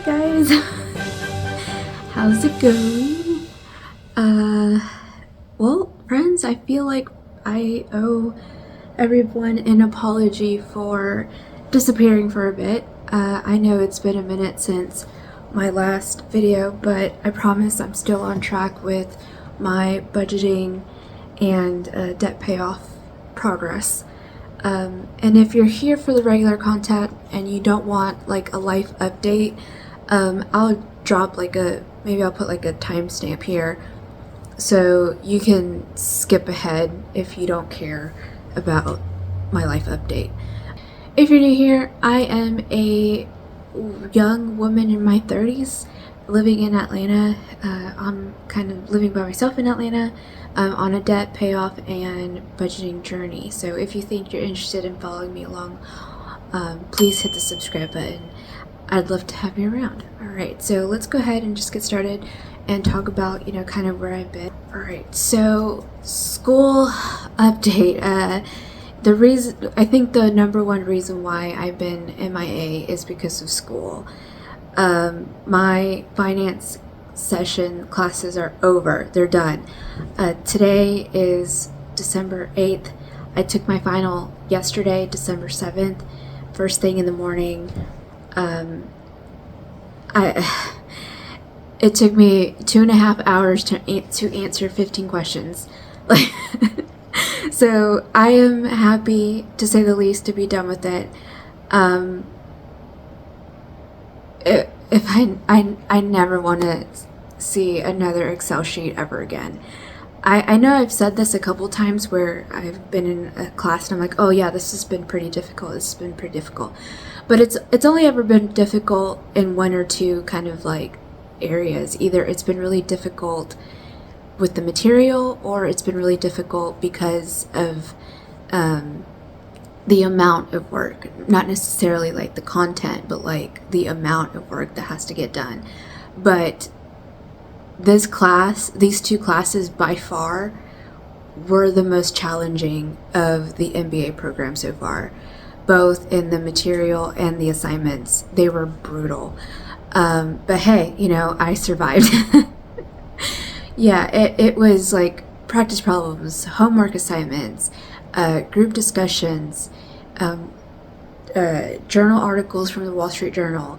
Guys, how's it going? Well, friends, I feel like I owe everyone an apology for disappearing for a bit. I know it's been a minute since my last video, but I promise I'm still on track with my budgeting and debt payoff progress. And if you're here for the regular content and you don't want like a life update, I'll drop maybe I'll put like a timestamp here so you can skip ahead if you don't care about my life update. If you're new here, I am a young woman in my 30s living in Atlanta. I'm kind of living by myself in Atlanta on a debt payoff and budgeting journey. So if you think you're interested in following me along, please hit the subscribe button. I'd love to have you around. Alright, so let's go ahead and just get started and talk about, kind of where I've been. Alright, so school update. I think the number one reason why I've been MIA is because of school. My finance session classes are over. They're done. Today is December 8th. I took my final yesterday, December 7th, first thing in the morning. It took me 2.5 hours to answer 15 questions. So I am happy, to say the least, to be done with it. If I never want to see another Excel sheet ever again. I know I've said this a couple times where I've been in a class and I'm like, oh yeah, this has been pretty difficult. But it's only ever been difficult in one or two kind of like areas. Either it's been really difficult with the material, or it's been really difficult because of the amount of work. Not necessarily like the content, but like the amount of work that has to get done. But these two classes by far were the most challenging of the MBA program so far, both in the material and the assignments. They were brutal. But hey, I survived. Yeah, it was like practice problems, homework assignments, group discussions, journal articles from the Wall Street Journal,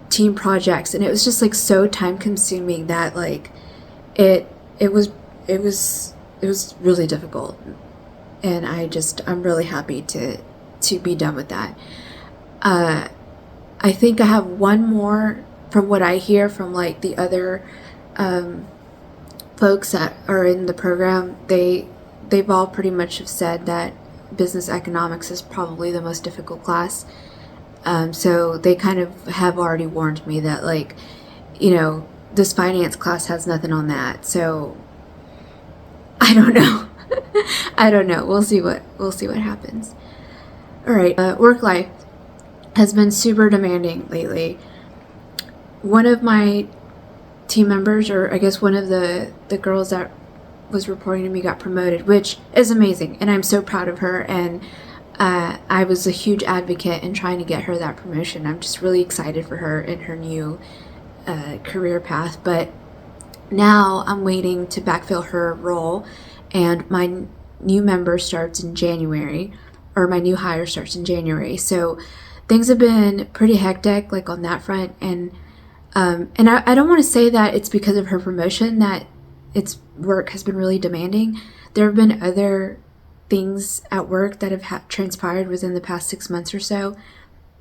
team projects, and it was just like so time consuming that like it was really difficult, and I'm really happy to be done with that. I think I have one more, from what I hear from like the other folks that are in the program. They've all pretty much have said that business economics is probably the most difficult class. So they kind of have already warned me that like, this finance class has nothing on that. So I don't know. I don't know. We'll see what happens. All right. Work life has been super demanding lately. One of my team members, or I guess one of the girls that was reporting to me, got promoted, which is amazing, and I'm so proud of her. And I was a huge advocate in trying to get her that promotion. I'm just really excited for her in her new career path. But now I'm waiting to backfill her role, and my new member starts in January, or my new hire starts in January. So things have been pretty hectic, like on that front. And I don't want to say that it's because of her promotion that its work has been really demanding. There have been other things at work that have transpired within the past 6 months or so,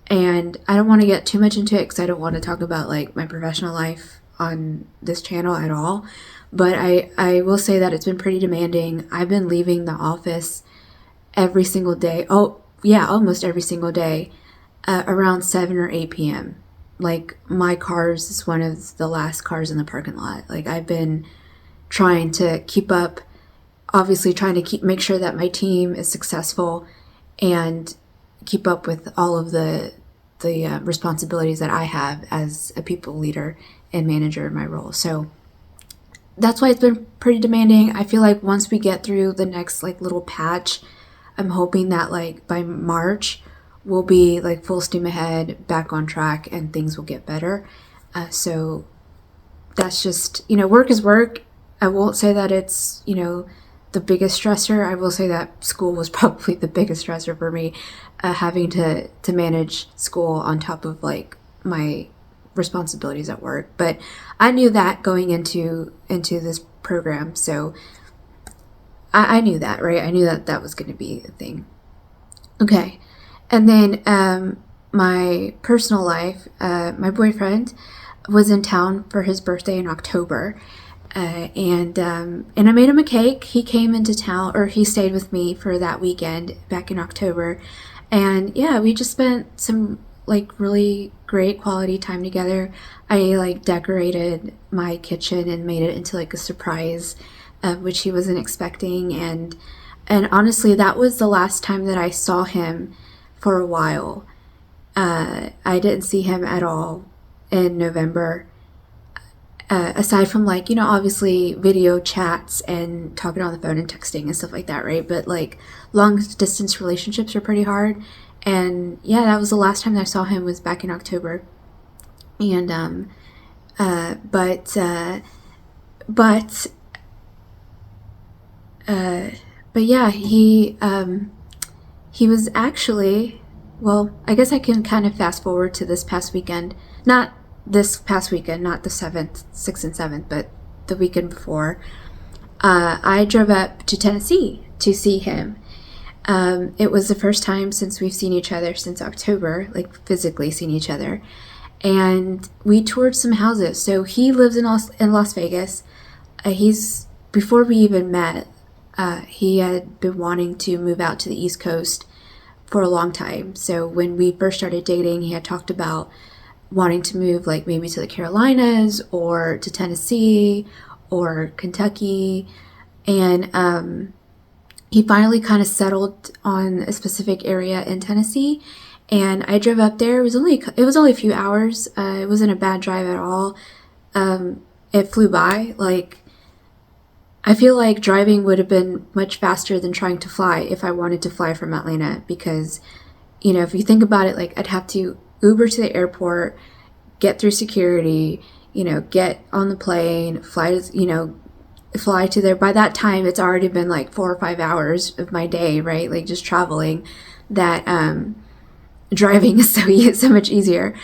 and I don't want to get too much into it because I don't want to talk about like my professional life on this channel at all. But I will say that it's been pretty demanding. I've been leaving the office every single day. Oh yeah, almost every single day, around 7 or 8 p.m. like my cars is one of the last cars in the parking lot. Like I've been trying to keep up, obviously trying to make sure that my team is successful and keep up with all of the responsibilities that I have as a people leader and manager in my role. So that's why it's been pretty demanding. I feel like once we get through the next like little patch, I'm hoping that like by March we'll be like full steam ahead, back on track, and things will get better. So that's just, work is work. I won't say that it's, the biggest stressor. I will say that school was probably the biggest stressor for me, having to manage school on top of like my responsibilities at work. But I knew that going into this program, so I knew that, right? I knew that was going to be a thing. Okay, and then my personal life, my boyfriend was in town for his birthday in October. And I made him a cake. He came into town, or he stayed with me for that weekend back in October. And yeah, we just spent some like really great quality time together. I like decorated my kitchen and made it into like a surprise, which he wasn't expecting. And honestly, that was the last time that I saw him for a while. I didn't see him at all in November. Aside from like, obviously video chats and talking on the phone and texting and stuff like that, right? But like long distance relationships are pretty hard. And yeah, that was the last time that I saw him, was back in October. And, but yeah, he was actually, well, I guess I can kind of fast forward to this past weekend. Not this past weekend, not the 7th, 6th and 7th, but the weekend before. I drove up to Tennessee to see him. It was the first time since we've seen each other since October, like physically seen each other. And we toured some houses. So he lives in Las Vegas. Before we even met, he had been wanting to move out to the East Coast for a long time. So when we first started dating, he had talked about wanting to move like maybe to the Carolinas or to Tennessee or Kentucky. And he finally kind of settled on a specific area in Tennessee. And I drove up there. It was only a few hours. It wasn't a bad drive at all. It flew by. Like, I feel like driving would have been much faster than trying to fly if I wanted to fly from Atlanta, because, if you think about it, like I'd have to Uber to the airport, get through security, get on the plane, fly to there. By that time, it's already been like 4 or 5 hours of my day, right? Like just traveling. That driving is so much easier.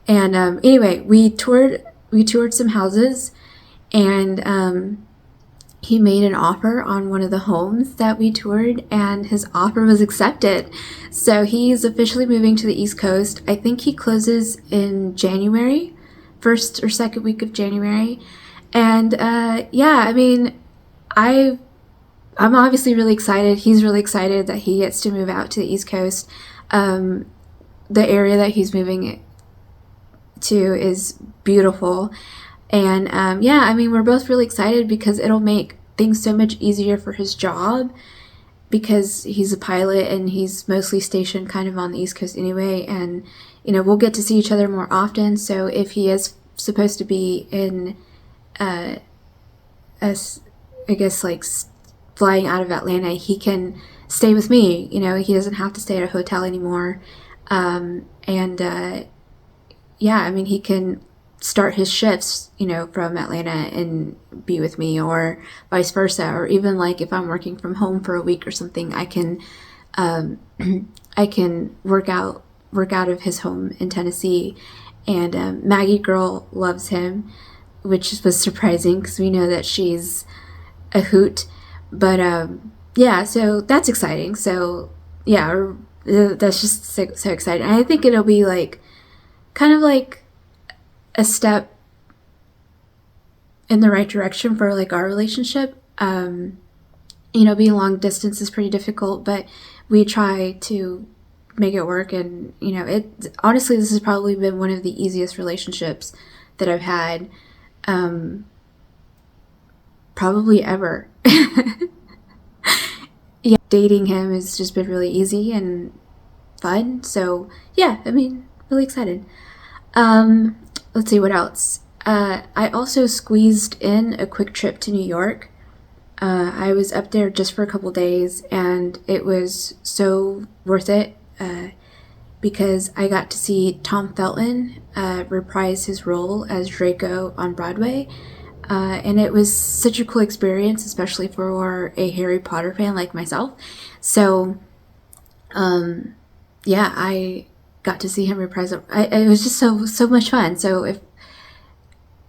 And anyway, we toured some houses, and he made an offer on one of the homes that we toured, and his offer was accepted. So he's officially moving to the East Coast. I think he closes in January, first or second week of January. And yeah, I mean, I'm obviously really excited. He's really excited that he gets to move out to the East Coast. The area that he's moving to is beautiful. And yeah, I mean, we're both really excited because it'll make things so much easier for his job, because he's a pilot and he's mostly stationed kind of on the East Coast anyway. And, we'll get to see each other more often. So if he is supposed to be in, I guess, like flying out of Atlanta, he can stay with me. He doesn't have to stay at a hotel anymore. And yeah, I mean, he can start his shifts, from Atlanta and be with me, or vice versa. Or even like if I'm working from home for a week or something, I can work out of his home in Tennessee. And Maggie girl loves him, which was surprising because we know that she's a hoot. But yeah, so that's exciting. So yeah, that's just so exciting. And I think it'll be like kind of like a step in the right direction for like our relationship. Being long distance is pretty difficult, but we try to make it work. And, you know, it honestly, this has probably been one of the easiest relationships that I've had, probably ever. Yeah, dating him has just been really easy and fun. So yeah, I mean, really excited. Let's see what else. I also squeezed in a quick trip to New York. I was up there just for a couple days, and it was so worth it because I got to see Tom Felton reprise his role as Draco on Broadway. And it was such a cool experience, especially for a Harry Potter fan like myself. So, yeah, I got to see him reprise it. It was just so much fun. So if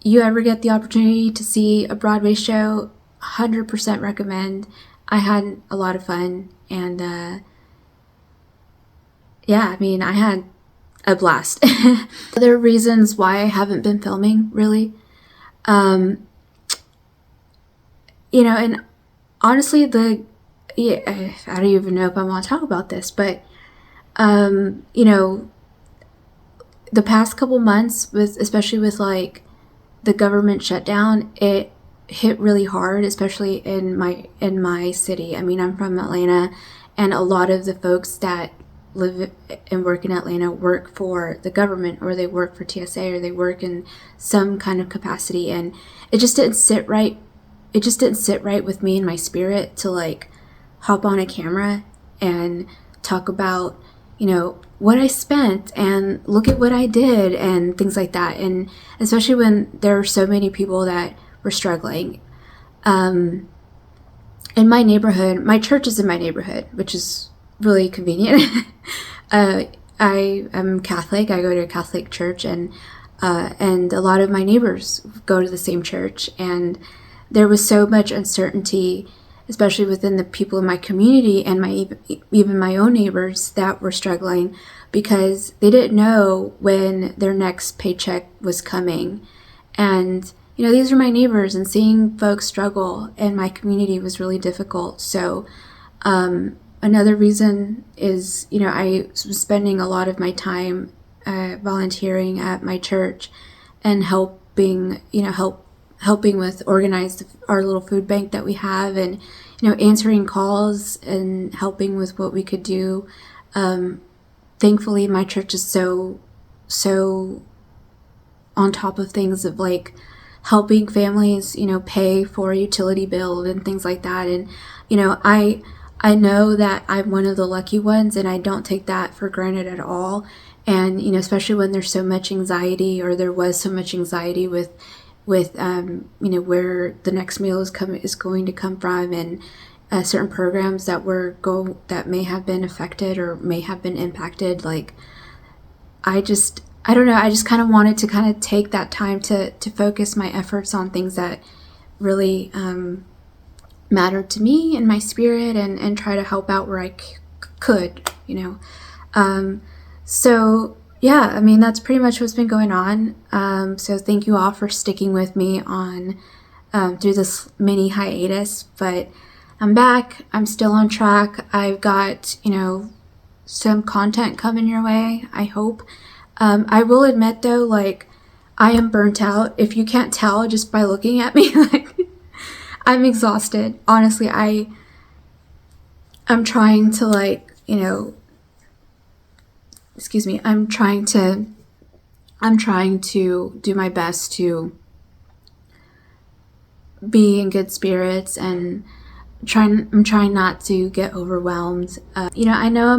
you ever get the opportunity to see a Broadway show, 100% recommend. I had a lot of fun, and yeah, I mean, I had a blast. Other reasons why I haven't been filming, really, you know, and honestly, I don't even know if I want to talk about this, but you know, the past couple months, especially with like the government shutdown, it hit really hard, especially in my city. I mean, I'm from Atlanta, and a lot of the folks that live and work in Atlanta work for the government, or they work for TSA, or they work in some kind of capacity, and it just didn't sit right. It just didn't sit right with me and my spirit to like hop on a camera and talk about, you know, what I spent and look at what I did and things like that. And especially when there are so many people that were struggling. In my neighborhood, my church is in my neighborhood, which is really convenient. I am Catholic. I go to a Catholic church, and a lot of my neighbors go to the same church. And there was so much uncertainty, especially within the people in my community and even my own neighbors that were struggling, because they didn't know when their next paycheck was coming. And, you know, these are my neighbors, and seeing folks struggle in my community was really difficult. So another reason is, you know, I was spending a lot of my time volunteering at my church and helping with organize our little food bank that we have, and, you know, answering calls and helping with what we could do. Thankfully, my church is so on top of things of like helping families, you know, pay for a utility bill and things like that. And, you know, I know that I'm one of the lucky ones, and I don't take that for granted at all. And, you know, especially when there's so much anxiety, or there was so much anxiety with you know, where the next meal is going to come from, and certain programs that may have been affected or may have been impacted. Like, I don't know, I just kind of wanted to kind of take that time to focus my efforts on things that really mattered to me and my spirit, and try to help out where I could, you know. So yeah, I mean, that's pretty much what's been going on. So thank you all for sticking with me on through this mini hiatus, but I'm back. I'm still on track. I've got, you know, some content coming your way, I hope. I will admit though, like, I am burnt out. If you can't tell just by looking at me, like, I'm exhausted. Honestly, I'm trying to, like, you know, excuse me, I'm trying to do my best to be in good spirits, and I'm trying not to get overwhelmed. You know, I know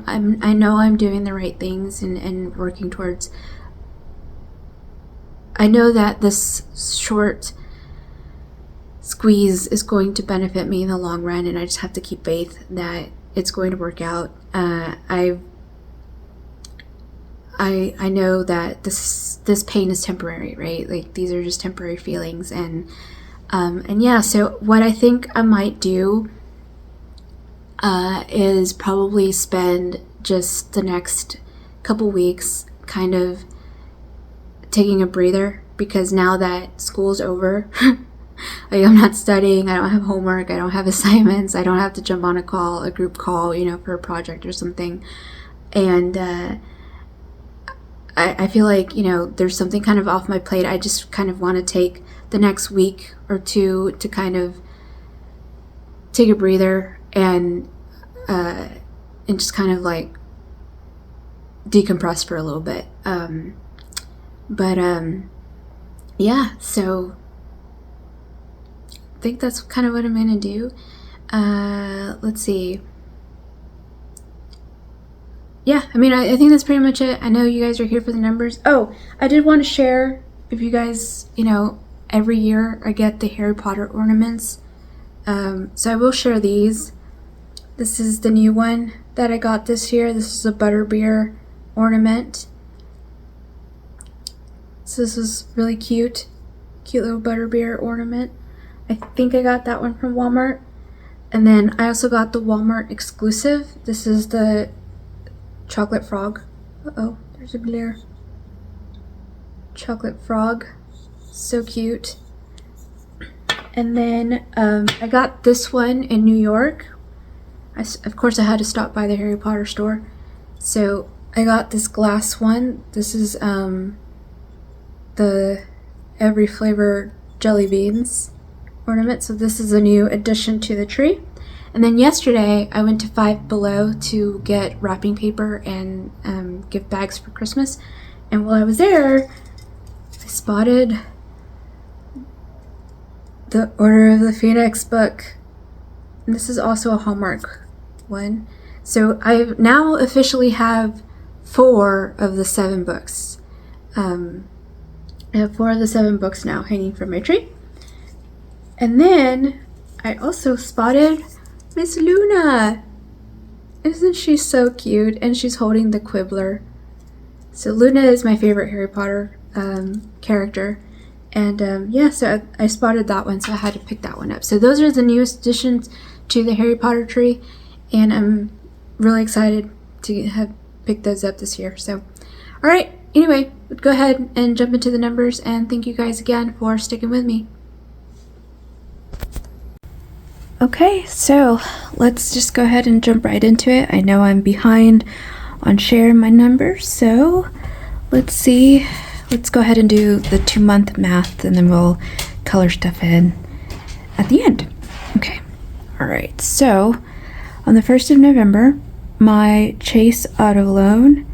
I know I'm doing the right things and working towards. I know that this short squeeze is going to benefit me in the long run, and I just have to keep faith that it's going to work out. I know that this pain is temporary, right? Like, these are just temporary feelings, and yeah. So what I think I might do is probably spend just the next couple weeks kind of taking a breather, because now that school's over, like, I'm not studying, I don't have homework, I don't have assignments, I don't have to jump on a group call, you know, for a project or something. and I feel like, you know, there's something kind of off my plate. I just kind of want to take the next week or two to kind of take a breather and just kind of like decompress for a little bit. Yeah, so I think that's kind of what I'm gonna do. Let's see. Yeah, I mean, I think that's pretty much it. I know you guys are here for the numbers. Oh, I did want to share, if you guys, you know, every year I get the Harry Potter ornaments. So I will share these. This is the new one that I got this year. This is a butterbeer ornament. So this is really cute. Cute little butterbeer ornament. I think I got that one from Walmart. And then I also got the Walmart exclusive. This is the chocolate frog. Uh-oh, there's a glare. Chocolate frog. So cute. And then I got this one in New York. Of course, I had to stop by the Harry Potter store. So I got this glass one. This is the every flavor jelly beans ornament. So this is a new addition to the tree. And then yesterday I went to Five Below to get wrapping paper and gift bags for Christmas. And while I was there, I spotted the Order of the Phoenix book. And this is also a Hallmark one. So I now officially have 4 of the 7 books. I have 4 of the 7 books now hanging from my tree. And then I also spotted Miss Luna. Isn't she so cute? And she's holding the Quibbler. So Luna is my favorite Harry Potter character. And yeah, so I spotted that one, so I had to pick that one up. So those are the newest additions to the Harry Potter tree. And I'm really excited to have picked those up this year. So, all right. Anyway, go ahead and jump into the numbers. And thank you guys again for sticking with me. Okay, so let's just go ahead and jump right into it. I know I'm behind on sharing my numbers, so let's see. Let's go ahead and do the 2-month math, and then we'll color stuff in at the end. Okay, all right. So on the 1st of November, my Chase auto loan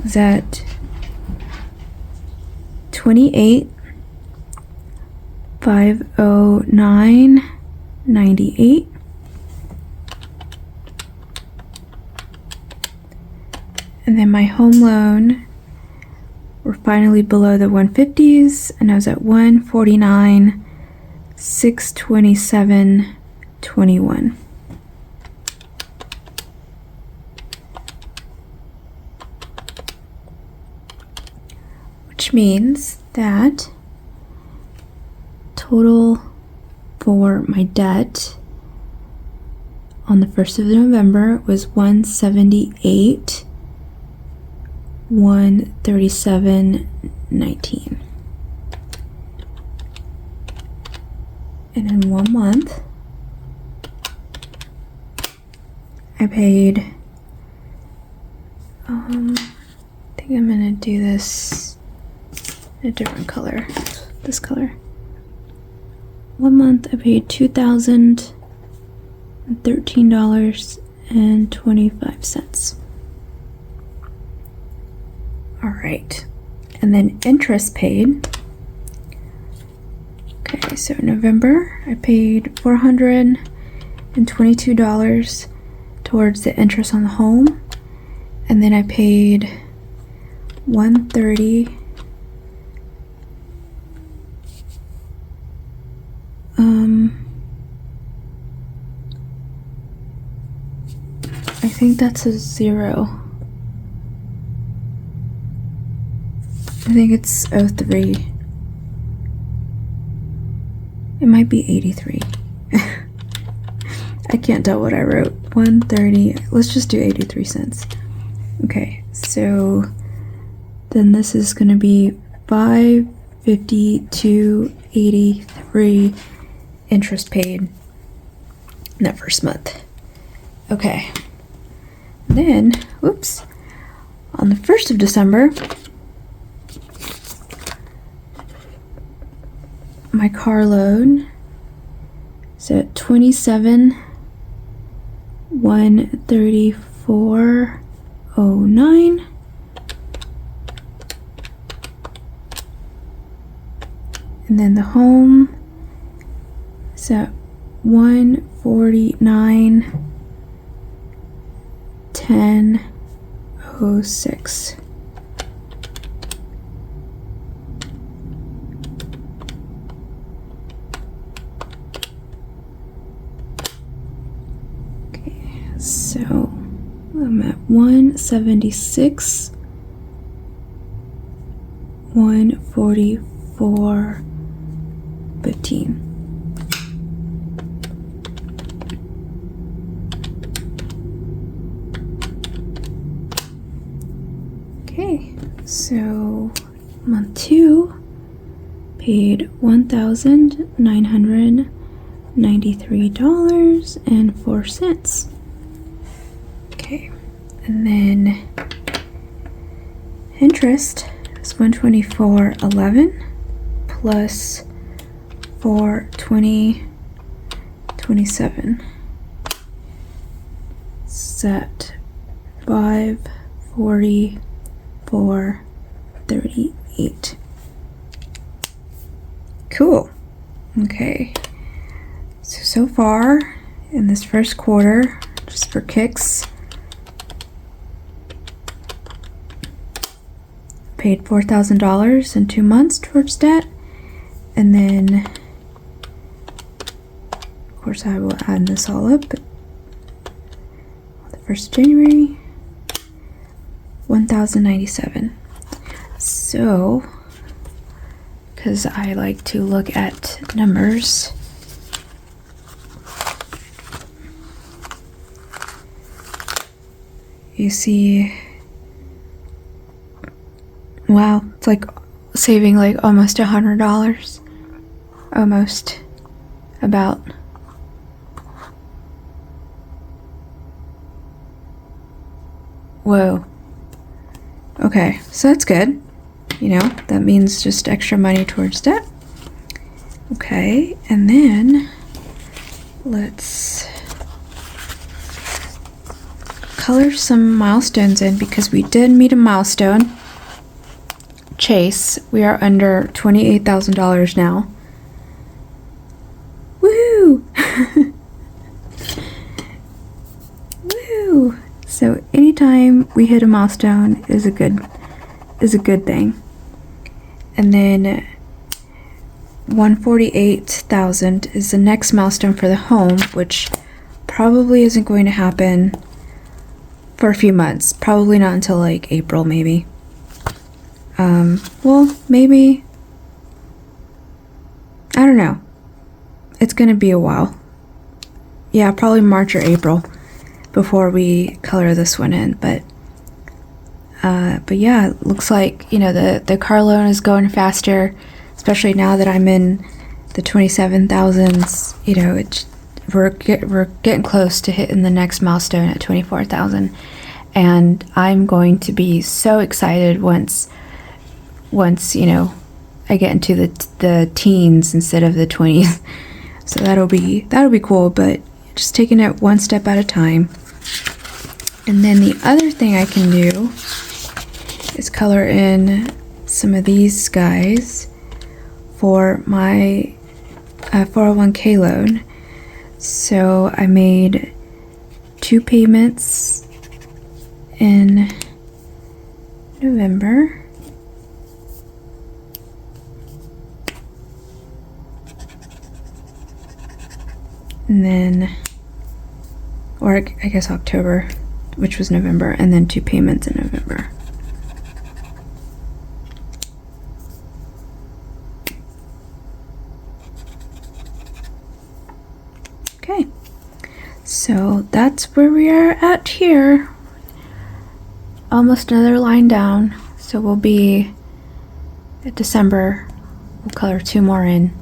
is at $28,509.98. And then my home loan, we're finally below the 150s, and I was at 149,627.21. Which means that total for my debt on the 1st of November was $137,137.19. And in 1 month, I paid, I think I'm gonna do this in a different color, this color. 1 month I paid $2,013.25. All right, and then interest paid. Okay, so November I paid $422 towards the interest on the home, and then I paid $130. I think that's a 0. I think it's 03. It might be 83. I can't tell what I wrote. 130. Let's just do 83 cents. Okay, so then this is going to be $552.83 interest paid in that first month. Okay. Then, whoops, on the 1st of December, my car loan is at $27,134.09. And then the home is at $149,10.06. Okay, so I'm at 176, 144.15. Okay, so month 2 paid $1,993.04. Okay, and then interest is $124.11 plus $420.27. Set $544.38. Cool. Okay. So far in this first quarter, just for kicks, paid $4,000 in 2 months towards debt, and then of course I will add this all up. But the 1st of January, $1,097. So, because I like to look at numbers, you see, wow, it's like saving like almost $100. Almost. About. Whoa. Okay, so that's good. You know, that means just extra money towards debt. Okay, and then let's color some milestones in, because we did meet a milestone. Chase, we are under $28,000 now. Woo! Woo! So anytime we hit a milestone is a good thing. And then 148,000 is the next milestone for the home, which probably isn't going to happen for a few months. Probably not until like April, maybe. Well, maybe. I don't know. It's gonna be a while. Yeah, probably March or April before we color this one in. But yeah, it looks like, you know, the car loan is going faster, especially now that I'm in the 27,000s. You know, we're getting close to hitting the next milestone at 24,000, and I'm going to be so excited once you know I get into the teens instead of the 20s. So that'll be cool, but just taking it one step at a time. And then the other thing I can do is color in some of these guys for my 401k loan. So I made 2 payments in November. And then, or I guess October, which was November, and then 2 payments in November. Okay, so that's where we are at here. Almost another line down, so we'll be at December. We'll color 2 more in,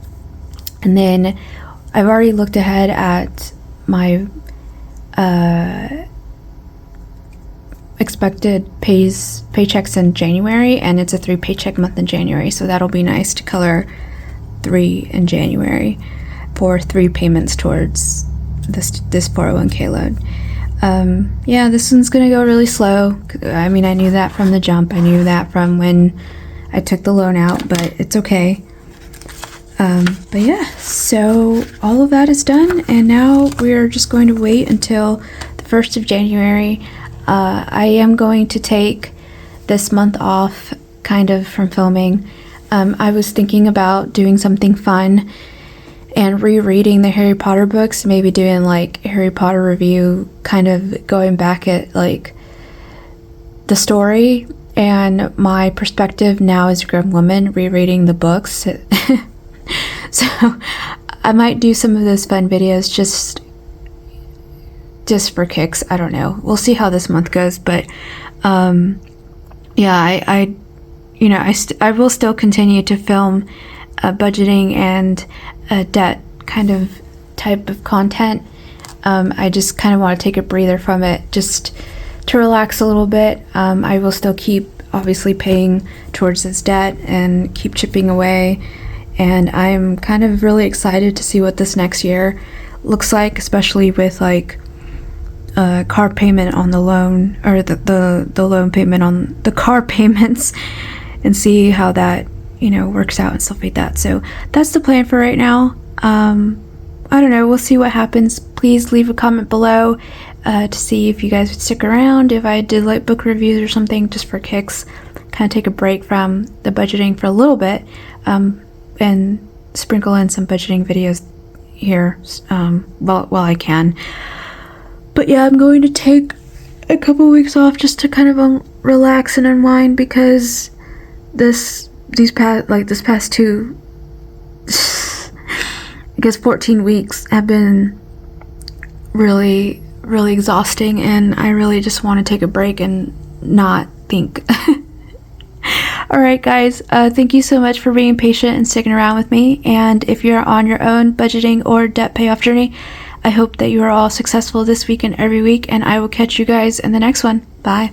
and then I've already looked ahead at my unexpected paychecks in January, and it's a 3 paycheck month in January, so that'll be nice to color 3 in January for 3 payments towards this 401k loan. Yeah, this one's gonna go really slow. I mean, I knew that from the jump. I knew that from when I took the loan out, but it's okay. But yeah, so all of that is done, and now we're just going to wait until the 1st of January. I am going to take this month off kind of from filming. I was thinking about doing something fun and rereading the Harry Potter books, maybe doing like Harry Potter review, kind of going back at like the story and my perspective now as a grown woman rereading the books. So I might do some of those fun videos just for kicks. I don't know. We'll see how this month goes, but yeah, I will still continue to film budgeting and debt kind of type of content. I just kind of want to take a breather from it just to relax a little bit. I will still keep obviously paying towards this debt and keep chipping away, and I'm kind of really excited to see what this next year looks like, especially with like car payment on the loan, or the loan payment on the car payments, and see how that works out and stuff like that. So that's the plan for right now. I don't know, we'll see what happens. Please leave a comment below to see if you guys would stick around if I did like book reviews or something, just for kicks, kind of take a break from the budgeting for a little bit, and sprinkle in some budgeting videos here while I can. But yeah, I'm going to take a couple weeks off just to kind of relax and unwind, because this past 2 I guess 14 weeks have been really, really exhausting, and I really just want to take a break and not think. Alright guys, thank you so much for being patient and sticking around with me, and if you're on your own budgeting or debt payoff journey, I hope that you are all successful this week and every week, and I will catch you guys in the next one. Bye.